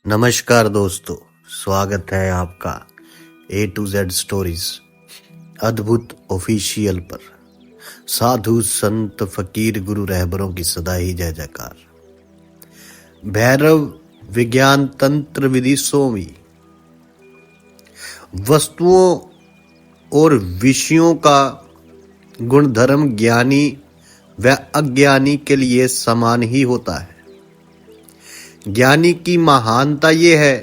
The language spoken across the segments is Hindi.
नमस्कार दोस्तों, स्वागत है आपका A to Z स्टोरीज अद्भुत ऑफिशियल पर। साधु संत फकीर गुरु रहबरों की सदा ही जय जयकार। भैरव विज्ञान तंत्र विधि सोमी। वस्तुओं और विषयों का गुणधर्म ज्ञानी व अज्ञानी के लिए समान ही होता है। ज्ञानी की महानता यह है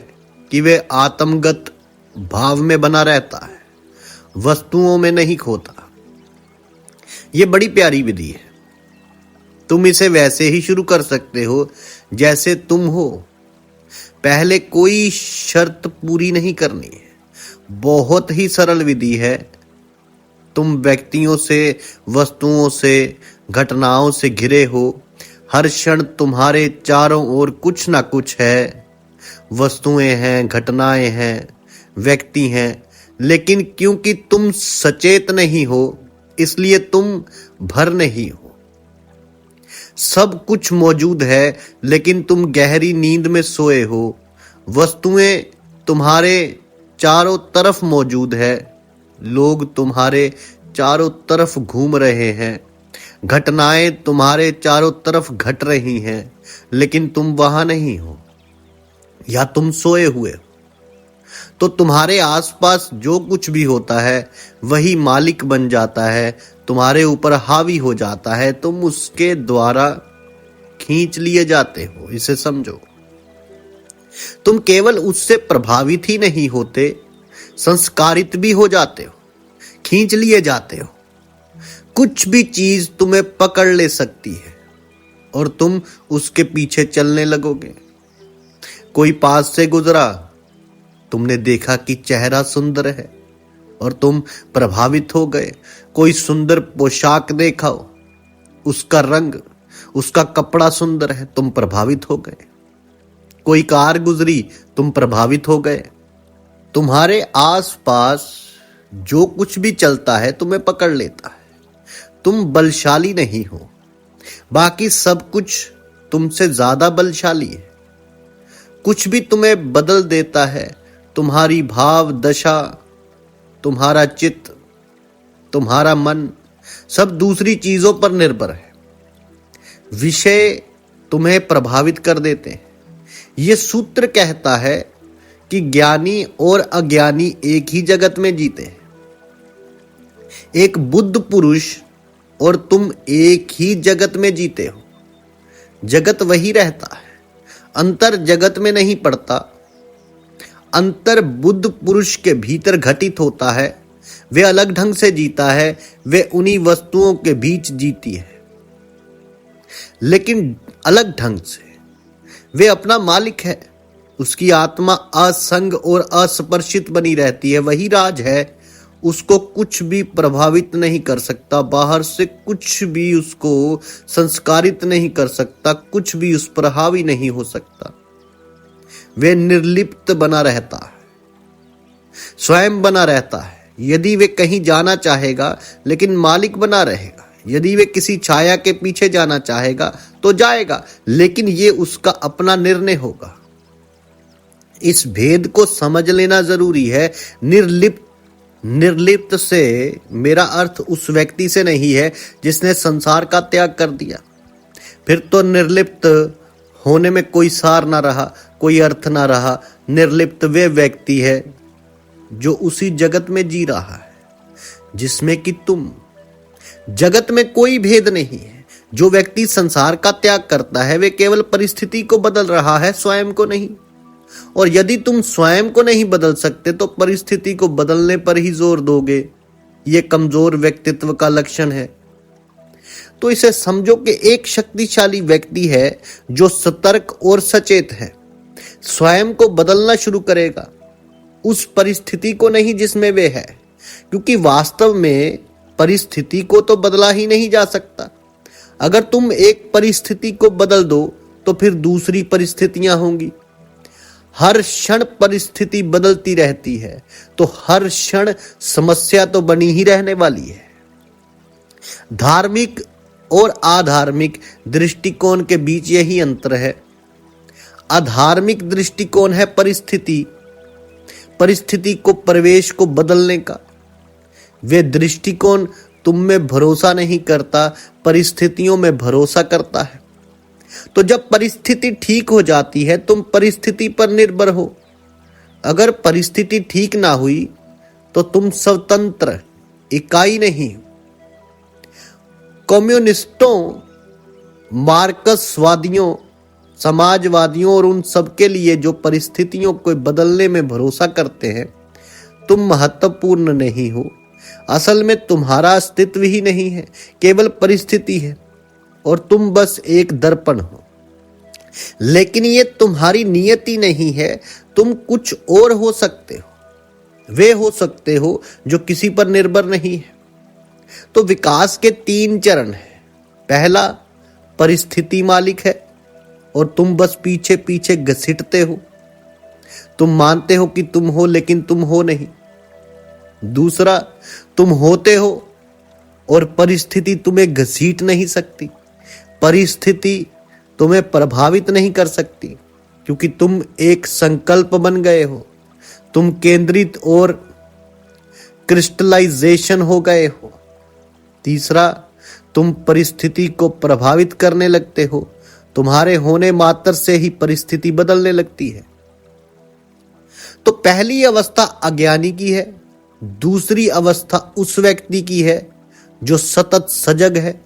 कि वे आत्मगत भाव में बना रहता है, वस्तुओं में नहीं खोता। यह बड़ी प्यारी विधि है। तुम इसे वैसे ही शुरू कर सकते हो जैसे तुम हो। पहले कोई शर्त पूरी नहीं करनी है। बहुत ही सरल विधि है। तुम व्यक्तियों से, वस्तुओं से, घटनाओं से घिरे हो। हर क्षण तुम्हारे चारों ओर कुछ ना कुछ है। वस्तुएं हैं, घटनाएं हैं, व्यक्ति हैं, लेकिन क्योंकि तुम सचेत नहीं हो इसलिए तुम भर नहीं हो। सब कुछ मौजूद है लेकिन तुम गहरी नींद में सोए हो। वस्तुएं तुम्हारे चारों तरफ मौजूद है। लोग तुम्हारे चारों तरफ घूम रहे हैं। घटनाएं तुम्हारे चारों तरफ घट रही हैं, लेकिन तुम वहां नहीं हो या तुम सोए हुए हो। तो तुम्हारे आसपास जो कुछ भी होता है वही मालिक बन जाता है, तुम्हारे ऊपर हावी हो जाता है। तुम उसके द्वारा खींच लिए जाते हो। इसे समझो। तुम केवल उससे प्रभावित ही नहीं होते, संस्कारित भी हो जाते हो, खींच लिए जाते हो। कुछ भी चीज तुम्हें पकड़ ले सकती है और तुम उसके पीछे चलने लगोगे। कोई पास से गुजरा, तुमने देखा कि चेहरा सुंदर है और तुम प्रभावित हो गए। कोई सुंदर पोशाक देखा हो, उसका रंग, उसका कपड़ा सुंदर है, तुम प्रभावित हो गए। कोई कार गुजरी, तुम प्रभावित हो गए। तुम्हारे आसपास जो कुछ भी चलता है तुम्हें पकड़ लेता है। तुम बलशाली नहीं हो, बाकी सब कुछ तुमसे ज्यादा बलशाली है। कुछ भी तुम्हें बदल देता है। तुम्हारी भाव दशा, तुम्हारा चित्त, तुम्हारा मन, सब दूसरी चीजों पर निर्भर है। विषय तुम्हें प्रभावित कर देते हैं। यह सूत्र कहता है कि ज्ञानी और अज्ञानी एक ही जगत में जीते हैं। एक बुद्ध पुरुष और तुम एक ही जगत में जीते हो। जगत वही रहता है, अंतर जगत में नहीं पड़ता। अंतर बुद्ध पुरुष के भीतर घटित होता है। वे अलग ढंग से जीता है, वे उन्हीं वस्तुओं के बीच जीती है, लेकिन अलग ढंग से। वे अपना मालिक है। उसकी आत्मा असंग और अस्पर्शित बनी रहती है। वही राज है। उसको कुछ भी प्रभावित नहीं कर सकता। बाहर से कुछ भी उसको संस्कारित नहीं कर सकता। कुछ भी उस पर हावी नहीं हो सकता। वे निर्लिप्त बना रहता है, स्वयं बना रहता है। यदि वे कहीं जाना चाहेगा लेकिन मालिक बना रहेगा। यदि वे किसी छाया के पीछे जाना चाहेगा तो जाएगा, लेकिन ये उसका अपना निर्णय होगा। इस भेद को समझ लेना जरूरी है। निर्लिप्त से मेरा अर्थ उस व्यक्ति से नहीं है जिसने संसार का त्याग कर दिया। फिर तो निर्लिप्त होने में कोई सार ना रहा, कोई अर्थ ना रहा। निर्लिप्त वे व्यक्ति है जो उसी जगत में जी रहा है जिसमें कि तुम। जगत में कोई भेद नहीं है। जो व्यक्ति संसार का त्याग करता है वे केवल परिस्थिति को बदल रहा है, स्वयं को नहीं। और यदि तुम स्वयं को नहीं बदल सकते तो परिस्थिति को बदलने पर ही जोर दोगे। यह कमजोर व्यक्तित्व का लक्षण है। तो इसे समझो कि एक शक्तिशाली व्यक्ति है जो सतर्क और सचेत है, स्वयं को बदलना शुरू करेगा, उस परिस्थिति को नहीं जिसमें वे है। क्योंकि वास्तव में परिस्थिति को तो बदला ही नहीं जा सकता। अगर तुम एक परिस्थिति को बदल दो तो फिर दूसरी परिस्थितियां होंगी। हर क्षण परिस्थिति बदलती रहती है, तो हर क्षण समस्या तो बनी ही रहने वाली है। धार्मिक और आधार्मिक दृष्टिकोण के बीच यही अंतर है। अधार्मिक दृष्टिकोण है परिस्थिति को, प्रवेश को बदलने का। वे दृष्टिकोण तुम में भरोसा नहीं करता, परिस्थितियों में भरोसा करता है। तो जब परिस्थिति ठीक हो जाती है, तुम परिस्थिति पर निर्भर हो। अगर परिस्थिति ठीक ना हुई तो तुम स्वतंत्र इकाई नहीं। कम्युनिस्टों, मार्क्सवादियों, समाजवादियों और उन सबके लिए जो परिस्थितियों को बदलने में भरोसा करते हैं, तुम महत्वपूर्ण नहीं हो। असल में तुम्हारा अस्तित्व ही नहीं है, केवल परिस्थिति है और तुम बस एक दर्पण हो। लेकिन ये तुम्हारी नियति नहीं है, तुम कुछ और हो सकते हो। वे हो सकते हो जो किसी पर निर्भर नहीं है। तो विकास के 3 चरण हैं। पहला, परिस्थिति मालिक है और तुम बस पीछे पीछे घसीटते हो। तुम मानते हो कि तुम हो, लेकिन तुम हो नहीं। दूसरा, तुम होते हो और परिस्थिति तुम्हें घसीट नहीं सकती। परिस्थिति तुम्हें प्रभावित नहीं कर सकती क्योंकि तुम एक संकल्प बन गए हो। तुम केंद्रित और क्रिस्टलाइजेशन हो गए हो। तीसरा, तुम परिस्थिति को प्रभावित करने लगते हो। तुम्हारे होने मात्र से ही परिस्थिति बदलने लगती है। तो पहली अवस्था अज्ञानी की है। दूसरी अवस्था उस व्यक्ति की है जो सतत सजग है,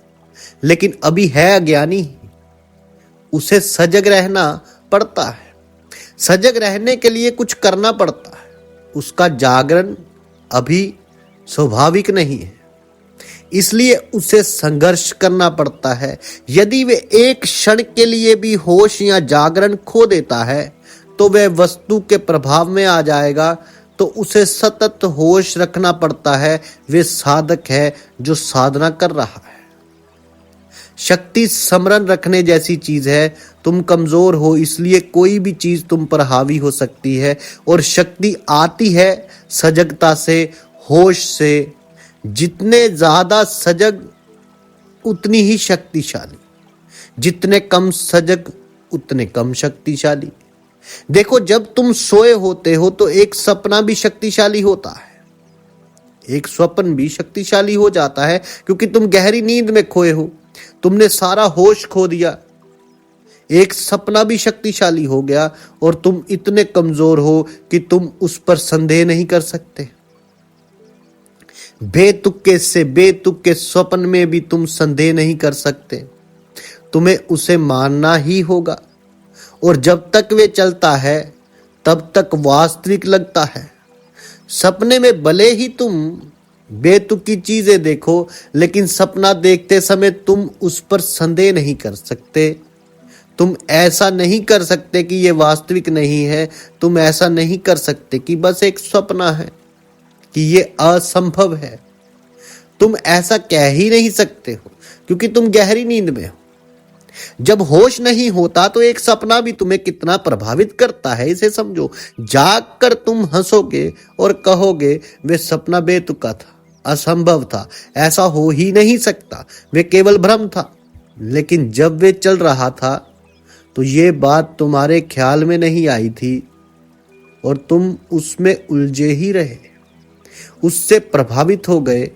लेकिन अभी है अज्ञानी। उसे सजग रहना पड़ता है। सजग रहने के लिए कुछ करना पड़ता है। उसका जागरण अभी स्वाभाविक नहीं है, इसलिए उसे संघर्ष करना पड़ता है। यदि वे एक क्षण के लिए भी होश या जागरण खो देता है तो वह वस्तु के प्रभाव में आ जाएगा। तो उसे सतत होश रखना पड़ता है। वे साधक है जो साधना कर रहा है। शक्ति स्मरण रखने जैसी चीज है। तुम कमजोर हो, इसलिए कोई भी चीज तुम पर हावी हो सकती है। और शक्ति आती है सजगता से, होश से। जितने ज्यादा सजग उतनी ही शक्तिशाली, जितने कम सजग उतने कम शक्तिशाली। देखो, जब तुम सोए होते हो तो एक सपना भी शक्तिशाली होता है। एक स्वप्न भी शक्तिशाली हो जाता है क्योंकि तुम गहरी नींद में खोए हो। तुमने सारा होश खो दिया। एक सपना भी शक्तिशाली हो गया और तुम इतने कमजोर हो कि तुम उस पर संदेह नहीं कर सकते। बेतुके से बेतुके स्वप्न में भी तुम संदेह नहीं कर सकते। तुम्हें उसे मानना ही होगा। और जब तक वे चलता है तब तक वास्तविक लगता है। सपने में भले ही तुम बेतुकी चीजें देखो, लेकिन सपना देखते समय तुम उस पर संदेह नहीं कर सकते। तुम ऐसा नहीं कर सकते कि यह वास्तविक नहीं है। तुम ऐसा नहीं कर सकते कि बस एक सपना है, कि यह असंभव है। तुम ऐसा कह ही नहीं सकते हो क्योंकि तुम गहरी नींद में हो। जब होश नहीं होता तो एक सपना भी तुम्हें कितना प्रभावित करता है, इसे समझो। जागकर तुम हंसोगे और कहोगे वे सपना बेतुका था, असंभव था, ऐसा हो ही नहीं सकता, वे केवल भ्रम था। लेकिन जब वे चल रहा था तो ये बात तुम्हारे ख्याल में नहीं आई थी और तुम उसमें उलझे ही रहे, उससे प्रभावित हो गए,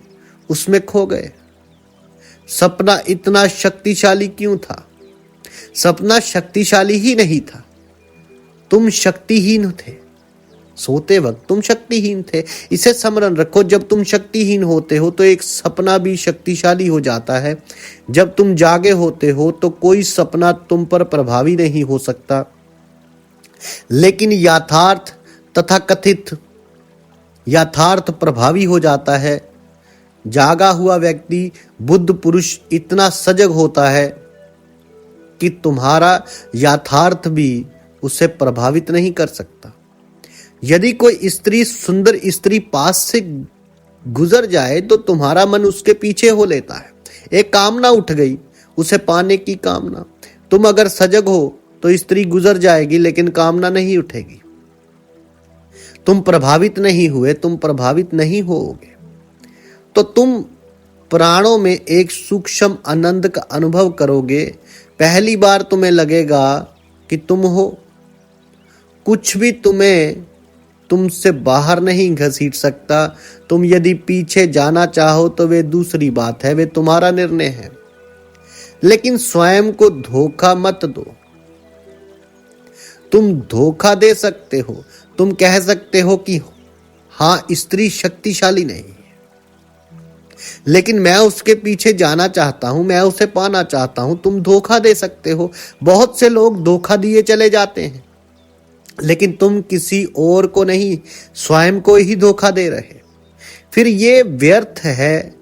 उसमें खो गए। सपना इतना शक्तिशाली क्यों था? सपना शक्तिशाली ही नहीं था, तुम शक्तिहीन थे। सोते वक्त तुम शक्तिहीन थे। इसे स्मरण रखो, जब तुम शक्तिहीन होते हो तो एक सपना भी शक्तिशाली हो जाता है। जब तुम जागे होते हो तो कोई सपना तुम पर प्रभावी नहीं हो सकता। लेकिन यथार्थ तथा कथित यथार्थ प्रभावी हो जाता है। जागा हुआ व्यक्ति, बुद्ध पुरुष इतना सजग होता है कि तुम्हारा यथार्थ भी उसे प्रभावित नहीं कर सकता। यदि कोई स्त्री, सुंदर स्त्री पास से गुजर जाए तो तुम्हारा मन उसके पीछे हो लेता है। एक कामना उठ गई, उसे पाने की कामना। तुम अगर सजग हो तो स्त्री गुजर जाएगी लेकिन कामना नहीं उठेगी। तुम प्रभावित नहीं हुए, तुम प्रभावित नहीं होगे। तो तुम प्राणों में एक सूक्ष्म आनंद का अनुभव करोगे। पहली बार तुम्हें लगेगा कि तुम हो, कुछ भी तुम्हें तुमसे बाहर नहीं घसीट सकता। तुम यदि पीछे जाना चाहो तो वे दूसरी बात है, वे तुम्हारा निर्णय है, लेकिन स्वयं को धोखा मत दो। तुम धोखा दे सकते हो, तुम कह सकते हो कि हाँ स्त्री शक्तिशाली नहीं है, लेकिन मैं उसके पीछे जाना चाहता हूं, मैं उसे पाना चाहता हूं। तुम धोखा दे सकते हो। बहुत से लोग धोखा दिए चले जाते हैं, लेकिन तुम किसी और को नहीं, स्वयं को ही धोखा दे रहे। फिर ये व्यर्थ है।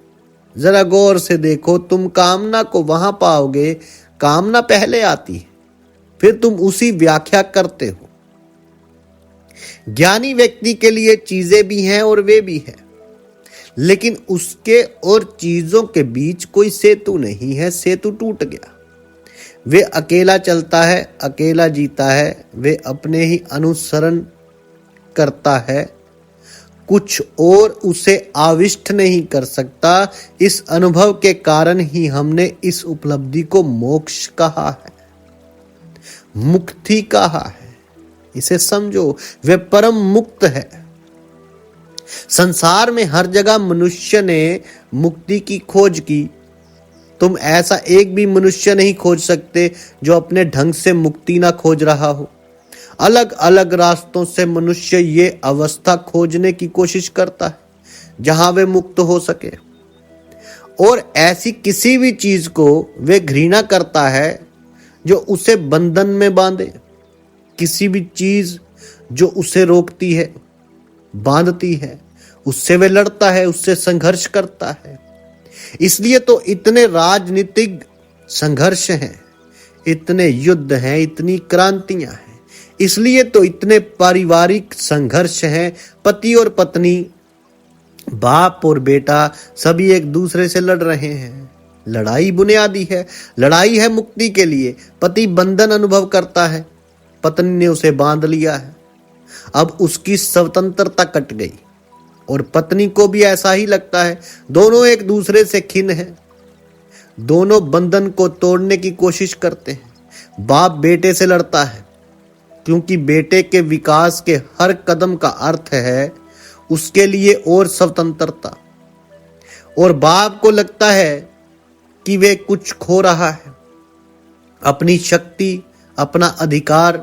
जरा गौर से देखो, तुम कामना को वहां पाओगे, कामना पहले आती है, फिर तुम उसी व्याख्या करते हो। ज्ञानी व्यक्ति के लिए चीजें भी हैं और वे भी हैं, लेकिन उसके और चीजों के बीच कोई सेतु नहीं है। सेतु टूट गया। वे अकेला चलता है, अकेला जीता है, वे अपने ही अनुसरण करता है, कुछ और उसे आविष्ट नहीं कर सकता। इस अनुभव के कारण ही हमने इस उपलब्धि को मोक्ष कहा है, मुक्ति कहा है। इसे समझो, वे परम मुक्त है। संसार में हर जगह मनुष्य ने मुक्ति की खोज की। तुम ऐसा एक भी मनुष्य नहीं खोज सकते जो अपने ढंग से मुक्ति ना खोज रहा हो। अलग अलग रास्तों से मनुष्य ये अवस्था खोजने की कोशिश करता है जहां वे मुक्त हो सके, और ऐसी किसी भी चीज को वे घृणा करता है जो उसे बंधन में बांधे। किसी भी चीज जो उसे रोकती है, बांधती है, उससे वे लड़ता है, उससे संघर्ष करता है। इसलिए तो इतने राजनीतिक संघर्ष हैं, इतने युद्ध हैं, इतनी क्रांतियां हैं। इसलिए तो इतने पारिवारिक संघर्ष हैं। पति और पत्नी, बाप और बेटा सभी एक दूसरे से लड़ रहे हैं। लड़ाई बुनियादी है, लड़ाई है मुक्ति के लिए। पति बंधन अनुभव करता है, पत्नी ने उसे बांध लिया है। अब उसकी स्वतंत्रता कट गई और पत्नी को भी ऐसा ही लगता है। दोनों एक दूसरे से खिन्न हैं, दोनों बंधन को तोड़ने की कोशिश करते हैं। बाप बेटे से लड़ता है क्योंकि बेटे के विकास के हर कदम का अर्थ है उसके लिए और स्वतंत्रता, और बाप को लगता है कि वे कुछ खो रहा है, अपनी शक्ति, अपना अधिकार।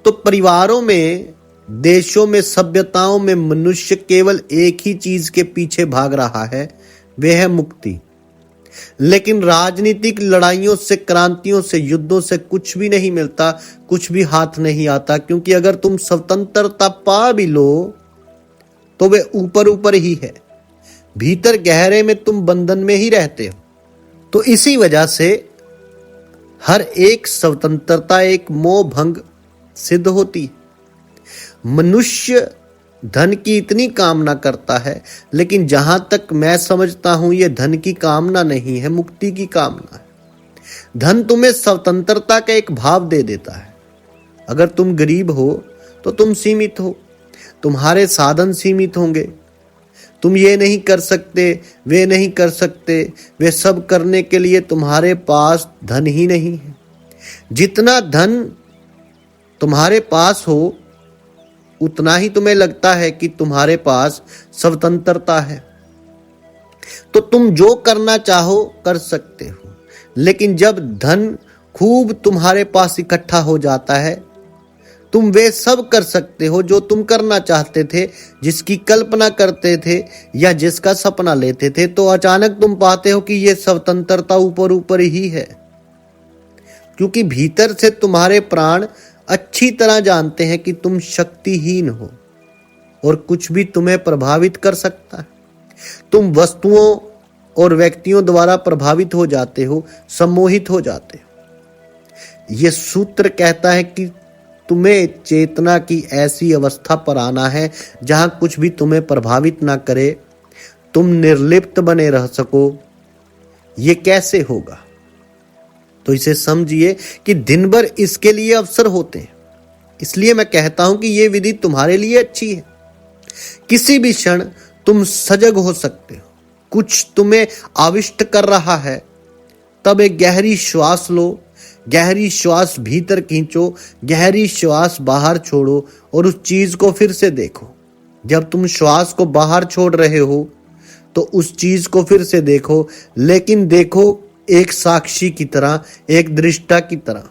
तो परिवारों में, देशों में, सभ्यताओं में मनुष्य केवल एक ही चीज के पीछे भाग रहा है, वे है मुक्ति। लेकिन राजनीतिक लड़ाइयों से, क्रांतियों से, युद्धों से कुछ भी नहीं मिलता, कुछ भी हाथ नहीं आता, क्योंकि अगर तुम स्वतंत्रता पा भी लो तो वे ऊपर ऊपर ही है, भीतर गहरे में तुम बंधन में ही रहते हो। तो इसी वजह से हर एक स्वतंत्रता एक मोह भंग सिद्ध होती है। मनुष्य धन की इतनी कामना करता है, लेकिन जहां तक मैं समझता हूं यह धन की कामना नहीं है, मुक्ति की कामना है। धन तुम्हें स्वतंत्रता का एक भाव दे देता है। अगर तुम गरीब हो तो तुम सीमित हो, तुम्हारे साधन सीमित होंगे, तुम ये नहीं कर सकते, वे नहीं कर सकते, वे सब करने के लिए तुम्हारे पास धन ही नहीं है। जितना धन तुम्हारे पास हो उतना ही तुम्हें लगता है कि तुम्हारे पास स्वतंत्रता है, तो तुम जो करना चाहो कर सकते हो। लेकिन जब धन खूब तुम्हारे पास इकट्ठा हो जाता है, तुम वे सब कर सकते हो जो तुम करना चाहते थे, जिसकी कल्पना करते थे या जिसका सपना लेते थे। तो अचानक तुम पाते हो कि यह स्वतंत्रता ऊपर ऊपर ही है, क्योंकि भीतर से तुम्हारे प्राण अच्छी तरह जानते हैं कि तुम शक्तिहीन हो और कुछ भी तुम्हें प्रभावित कर सकता है। तुम वस्तुओं और व्यक्तियों द्वारा प्रभावित हो जाते हो, सम्मोहित हो जाते हो। यह सूत्र कहता है कि तुम्हें चेतना की ऐसी अवस्था पर आना है जहां कुछ भी तुम्हें प्रभावित ना करे, तुम निर्लिप्त बने रह सको। यह कैसे होगा? तो इसे समझिए कि दिन भर इसके लिए अवसर होते हैं। इसलिए मैं कहता हूं कि यह विधि तुम्हारे लिए अच्छी है। किसी भी क्षण तुम सजग हो सकते हो, कुछ तुम्हें आविष्ट कर रहा है। तब एक गहरी श्वास लो, गहरी श्वास भीतर खींचो, गहरी श्वास बाहर छोड़ो और उस चीज को फिर से देखो। जब तुम श्वास को बाहर छोड़ रहे हो तो उस चीज को फिर से देखो, लेकिन देखो एक साक्षी की तरह, एक दृष्टा की तरह।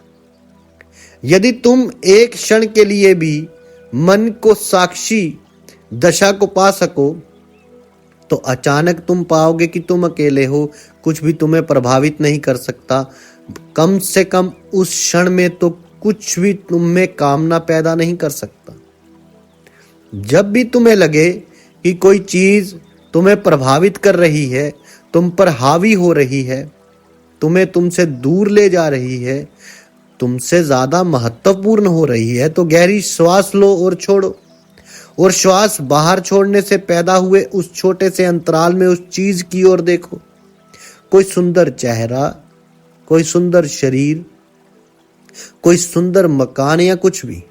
यदि तुम एक क्षण के लिए भी मन को साक्षी दशा को पा सको तो अचानक तुम पाओगे कि तुम अकेले हो, कुछ भी तुम्हें प्रभावित नहीं कर सकता। कम से कम उस क्षण में तो कुछ भी तुम में कामना पैदा नहीं कर सकता। जब भी तुम्हें लगे कि कोई चीज तुम्हें प्रभावित कर रही है, तुम पर हावी हो रही है, तुम्हें तुमसे दूर ले जा रही है, तुमसे ज्यादा महत्वपूर्ण हो रही है, तो गहरी श्वास लो और छोड़ो। और श्वास बाहर छोड़ने से पैदा हुए उस छोटे से अंतराल में उस चीज की ओर देखो। कोई सुंदर चेहरा, कोई सुंदर शरीर, कोई सुंदर मकान या कुछ भी।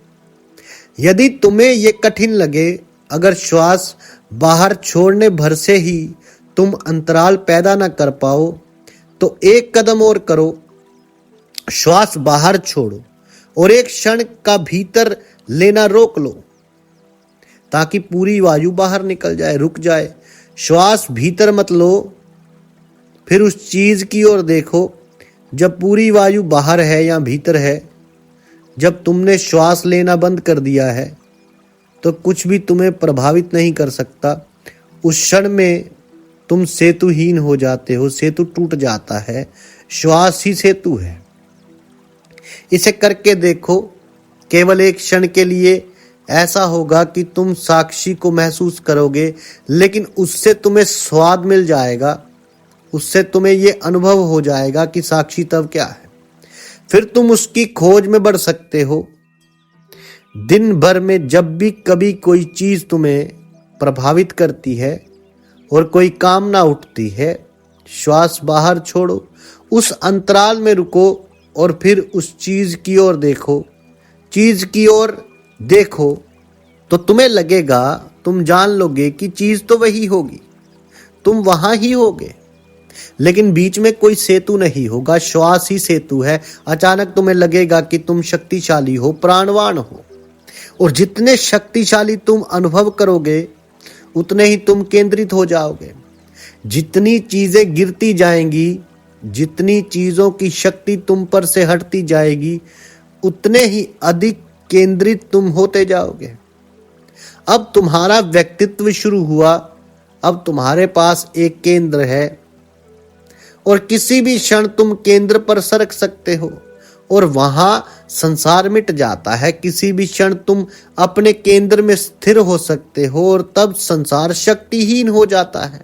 यदि तुम्हें यह कठिन लगे, अगर श्वास बाहर छोड़ने भर से ही तुम अंतराल पैदा ना कर पाओ, तो एक कदम और करो। श्वास बाहर छोड़ो और एक क्षण का भीतर लेना रोक लो ताकि पूरी वायु बाहर निकल जाए, रुक जाए। श्वास भीतर मत लो, फिर उस चीज की ओर देखो जब पूरी वायु बाहर है या भीतर है। जब तुमने श्वास लेना बंद कर दिया है तो कुछ भी तुम्हें प्रभावित नहीं कर सकता। उस क्षण में तुम सेतुहीन हो जाते हो, सेतु टूट जाता है। श्वास ही सेतु है। इसे करके देखो, केवल एक क्षण के लिए ऐसा होगा कि तुम साक्षी को महसूस करोगे, लेकिन उससे तुम्हें स्वाद मिल जाएगा, उससे तुम्हें यह अनुभव हो जाएगा कि साक्षी तब क्या है। फिर तुम उसकी खोज में बढ़ सकते हो। दिन भर में जब भी कभी कोई चीज तुम्हें प्रभावित करती है और कोई कामना उठती है, श्वास बाहर छोड़ो, उस अंतराल में रुको और फिर उस चीज की ओर देखो। चीज की ओर देखो तो तुम्हें लगेगा, तुम जान लोगे कि चीज तो वही होगी, तुम वहां ही होगे, लेकिन बीच में कोई सेतु नहीं होगा, श्वास ही सेतु है। अचानक तुम्हें लगेगा कि तुम शक्तिशाली हो, प्राणवान हो, और जितने शक्तिशाली तुम अनुभव करोगे उतने ही तुम केंद्रित हो जाओगे। जितनी चीजें गिरती जाएंगी, जितनी चीजों की शक्ति तुम पर से हटती जाएगी, उतने ही अधिक केंद्रित तुम होते जाओगे। अब तुम्हारा व्यक्तित्व शुरू हुआ। अब तुम्हारे पास एक केंद्र है और किसी भी क्षण तुम केंद्र पर सरक सकते हो और वहां संसार मिट जाता है। किसी भी क्षण तुम अपने केंद्र में स्थिर हो सकते हो और तब संसार शक्तिहीन हो जाता है।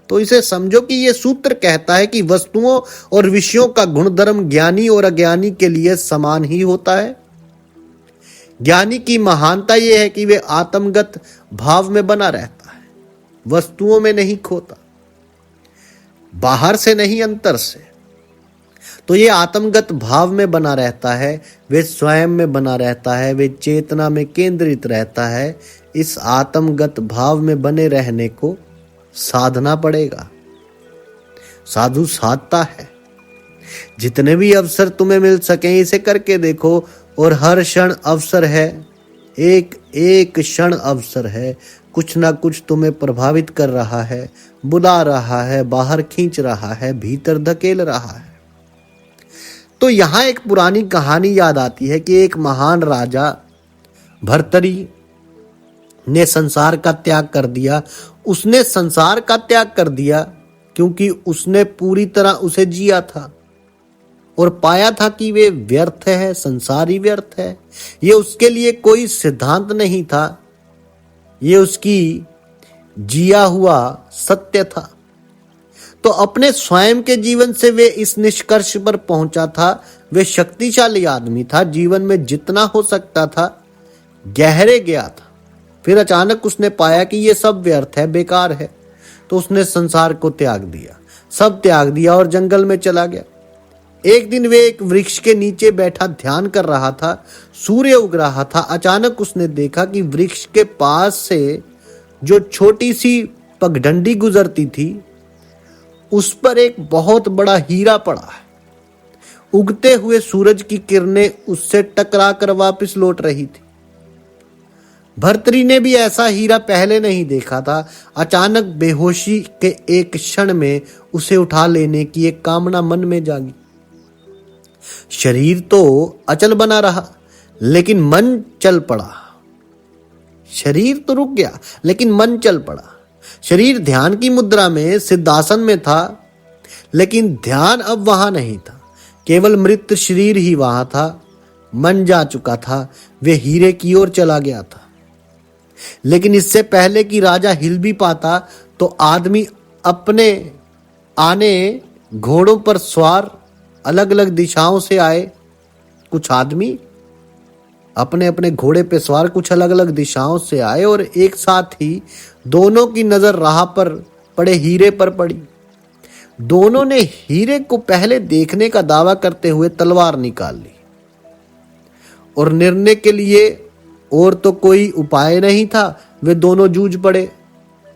तो इसे समझो कि यह सूत्र कहता है कि वस्तुओं और विषयों का गुणधर्म ज्ञानी और अज्ञानी के लिए समान ही होता है। ज्ञानी की महानता यह है कि वे आत्मगत भाव में बना रहता है, वस्तुओं में नहीं खोता, बाहर से नहीं अंतर से। तो ये आत्मगत भाव में बना रहता है, वे स्वयं में बना रहता है, वे चेतना में केंद्रित रहता है। इस आत्मगत भाव में बने रहने को साधना पड़ेगा। साधु साधता है। जितने भी अवसर तुम्हें मिल सके इसे करके देखो, और हर क्षण अवसर है, एक एक क्षण अवसर है। कुछ ना कुछ तुम्हें प्रभावित कर रहा है, बुला रहा है, बाहर खींच रहा है, भीतर धकेल रहा है। तो यहां एक पुरानी कहानी याद आती है कि एक महान राजा भर्तरी ने संसार का त्याग कर दिया। उसने संसार का त्याग कर दिया क्योंकि उसने पूरी तरह उसे जिया था और पाया था कि वे व्यर्थ है, संसार ही व्यर्थ है। ये उसके लिए कोई सिद्धांत नहीं था, ये उसकी जिया हुआ सत्य था। तो अपने स्वयं के जीवन से वे इस निष्कर्ष पर पहुंचा था। वे शक्तिशाली आदमी था, जीवन में जितना हो सकता था गहरे गया था। फिर अचानक उसने पाया कि ये सब व्यर्थ है, बेकार है। तो उसने संसार को त्याग दिया, सब त्याग दिया और जंगल में चला गया। एक दिन वे एक वृक्ष के नीचे बैठा ध्यान कर रहा था। सूर्य उग रहा था। अचानक उसने देखा कि वृक्ष के पास से जो छोटी सी पगडंडी गुजरती थी, उस पर एक बहुत बड़ा हीरा पड़ा है। उगते हुए सूरज की किरणें उससे टकरा कर वापस लौट रही थी। भर्तरी ने भी ऐसा हीरा पहले नहीं देखा था। अचानक बेहोशी के एक क्षण में उसे उठा लेने की एक कामना मन में जागी। शरीर तो अचल बना रहा, लेकिन मन चल पड़ा। शरीर तो रुक गया, लेकिन मन चल पड़ा। शरीर ध्यान की मुद्रा में सिद्धासन में था, लेकिन ध्यान अब वहां नहीं था। केवल मृत शरीर ही वहां था। मन जा चुका था, वे हीरे की ओर चला गया था। लेकिन इससे पहले कि राजा हिल भी पाता, तो आदमी अपने आने घोड़ों पर सवार अलग अलग दिशाओं से आए। कुछ आदमी अपने अपने घोड़े पे सवार कुछ अलग अलग दिशाओं से आए और एक साथ ही दोनों की नजर राह पर पड़े हीरे पर पड़ी। दोनों ने हीरे को पहले देखने का दावा करते हुए तलवार निकाल ली और निर्णय के लिए और तो कोई उपाय नहीं था। वे दोनों जूझ पड़े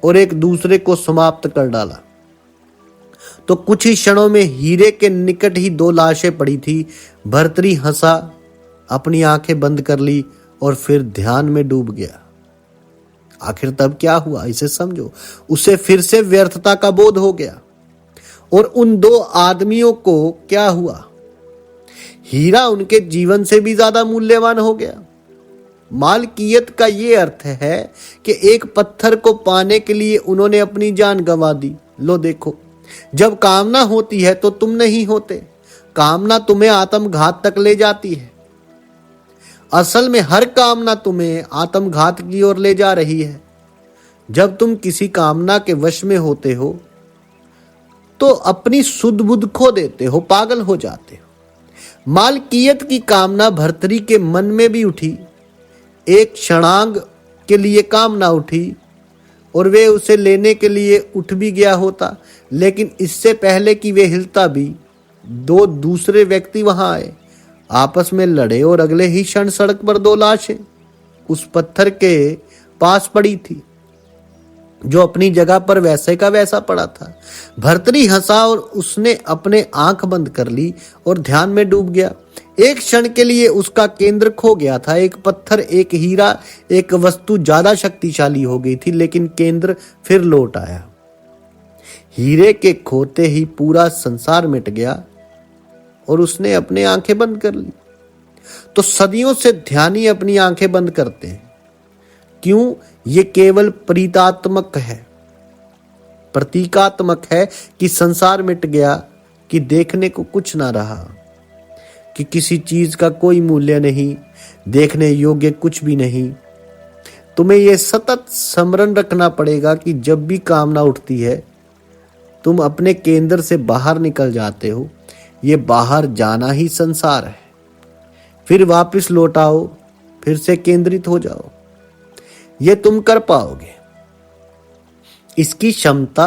और एक दूसरे को समाप्त कर डाला। तो कुछ ही क्षणों में हीरे के निकट ही दो लाशें पड़ी थी। भर्तरी हंसा, अपनी आंखें बंद कर ली और फिर ध्यान में डूब गया। आखिर तब क्या हुआ, इसे समझो। उसे फिर से व्यर्थता का बोध हो गया। और उन दो आदमियों को क्या हुआ? हीरा उनके जीवन से भी ज्यादा मूल्यवान हो गया। मालकियत का यह अर्थ है कि एक पत्थर को पाने के लिए उन्होंने अपनी जान गंवा दी। लो देखो, जब कामना होती है तो तुम नहीं होते। कामना तुम्हें आत्मघात तक ले जाती है। असल में हर कामना तुम्हें आत्मघात की ओर ले जा रही है। जब तुम किसी कामना के वश में होते हो तो अपनी सुध बुध खो देते हो, पागल हो जाते हो। मालकियत की कामना भर्तरी के मन में भी उठी। एक क्षणांग के लिए कामना उठी और वे उसे लेने के लिए उठ भी गया होता, लेकिन इससे पहले कि वे हिलता भी, दो दूसरे व्यक्ति वहां आए, आपस में लड़े और अगले ही क्षण सड़क पर दो लाशें उस पत्थर के पास पड़ी थी जो अपनी जगह पर वैसे का वैसा पड़ा था। भर्तरी हंसा और उसने अपने आंख बंद कर ली और ध्यान में डूब गया। एक क्षण के लिए उसका केंद्र खो गया था। एक पत्थर, एक हीरा, एक वस्तु ज्यादा शक्तिशाली हो गई थी, लेकिन केंद्र फिर लौट आया। हीरे के खोते ही पूरा संसार मिट गया और उसने अपनी आंखें बंद कर ली। तो सदियों से ध्यानी अपनी आंखें बंद करते हैं। क्यों? ये केवल प्रतीकात्मक है, प्रतीकात्मक है कि संसार मिट गया, कि देखने को कुछ ना रहा, कि किसी चीज का कोई मूल्य नहीं, देखने योग्य कुछ भी नहीं। तुम्हें यह सतत स्मरण रखना पड़ेगा कि जब भी कामना उठती है तुम अपने केंद्र से बाहर निकल जाते हो। ये बाहर जाना ही संसार है। फिर वापस लौट आओ, फिर से केंद्रित हो जाओ। ये तुम कर पाओगे। इसकी क्षमता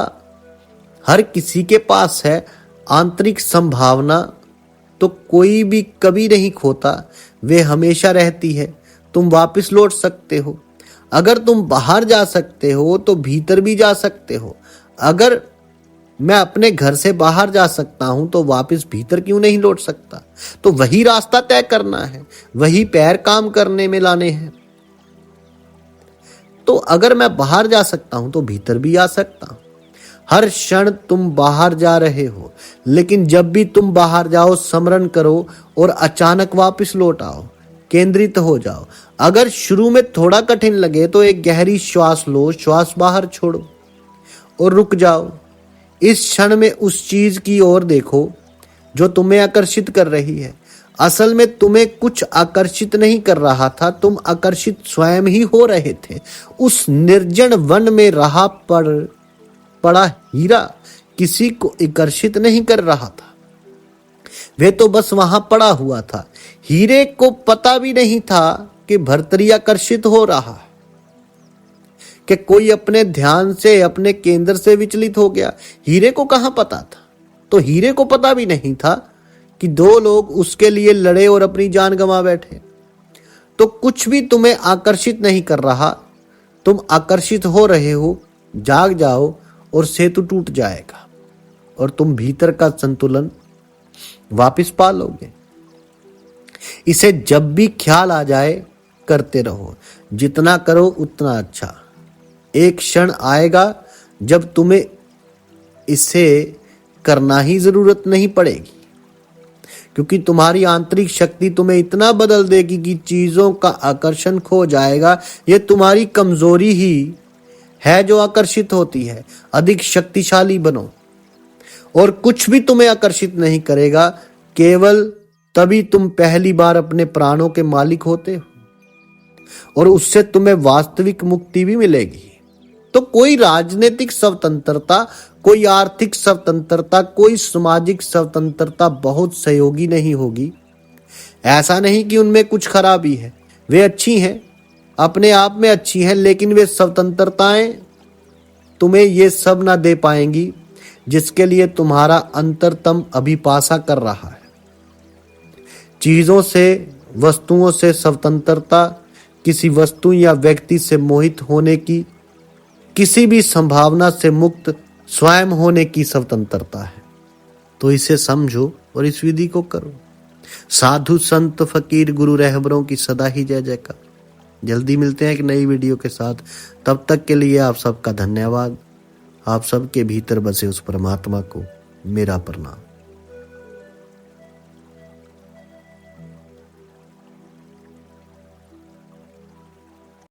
हर किसी के पास है। आंतरिक संभावना तो कोई भी कभी नहीं खोता, वे हमेशा रहती है। तुम वापस लौट सकते हो। अगर तुम बाहर जा सकते हो तो भीतर भी जा सकते हो। अगर मैं अपने घर से बाहर जा सकता हूं तो वापस भीतर क्यों नहीं लौट सकता? तो वही रास्ता तय करना है, वही पैर काम करने में लाने हैं। तो अगर मैं बाहर जा सकता हूं तो भीतर भी आ सकता हूं। हर क्षण तुम बाहर जा रहे हो, लेकिन जब भी तुम बाहर जाओ स्मरण करो और अचानक वापस लौट आओ, केंद्रित हो जाओ। अगर शुरू में थोड़ा कठिन लगे तो एक गहरी श्वास लो, श्वास बाहर छोड़ो और रुक जाओ। इस क्षण में उस चीज की ओर देखो जो तुम्हें आकर्षित कर रही है। असल में तुम्हें कुछ आकर्षित नहीं कर रहा था, तुम आकर्षित स्वयं ही हो रहे थे। उस निर्जन वन में राह पर पड़ा हीरा किसी को आकर्षित नहीं कर रहा था, वे तो बस वहां पड़ा हुआ था। हीरे को पता भी नहीं था कि भर्तरी आकर्षित हो रहा है, कि कोई अपने ध्यान से, अपने केंद्र से विचलित हो गया। हीरे को कहां पता था? तो हीरे को पता भी नहीं था कि दो लोग उसके लिए लड़े और अपनी जान गंवा बैठे। तो कुछ भी तुम्हें आकर्षित नहीं कर रहा, तुम आकर्षित हो रहे हो। जाग जाओ और सेतु टूट जाएगा और तुम भीतर का संतुलन वापिस पा लोगे। इसे जब भी ख्याल आ जाए करते रहो, जितना करो उतना अच्छा। एक क्षण आएगा जब तुम्हें इसे करना ही जरूरत नहीं पड़ेगी, क्योंकि तुम्हारी आंतरिक शक्ति तुम्हें इतना बदल देगी कि चीजों का आकर्षण खो जाएगा। यह तुम्हारी कमजोरी ही है जो आकर्षित होती है। अधिक शक्तिशाली बनो और कुछ भी तुम्हें आकर्षित नहीं करेगा। केवल तभी तुम पहली बार अपने प्राणों के मालिक होते हो और उससे तुम्हें वास्तविक मुक्ति भी मिलेगी। तो कोई राजनीतिक स्वतंत्रता, कोई आर्थिक स्वतंत्रता, कोई सामाजिक स्वतंत्रता बहुत सहयोगी नहीं होगी। ऐसा नहीं कि उनमें कुछ खराबी है, वे अच्छी हैं, अपने आप में अच्छी हैं, लेकिन वे स्वतंत्रताएं तुम्हें ये सब ना दे पाएंगी जिसके लिए तुम्हारा अंतरतम अभिलाषा कर रहा है। चीजों से, वस्तुओं से स्वतंत्रता किसी वस्तु या व्यक्ति से मोहित होने की, किसी भी संभावना से मुक्त स्वयं होने की स्वतंत्रता है। तो इसे समझो और इस विधि को करो। साधु संत फकीर गुरु रहबरों की सदा ही जय जयकार। जल्दी मिलते हैं एक नई वीडियो के साथ। तब तक के लिए आप सबका धन्यवाद। आप सबके भीतर बसे उस परमात्मा को मेरा प्रणाम।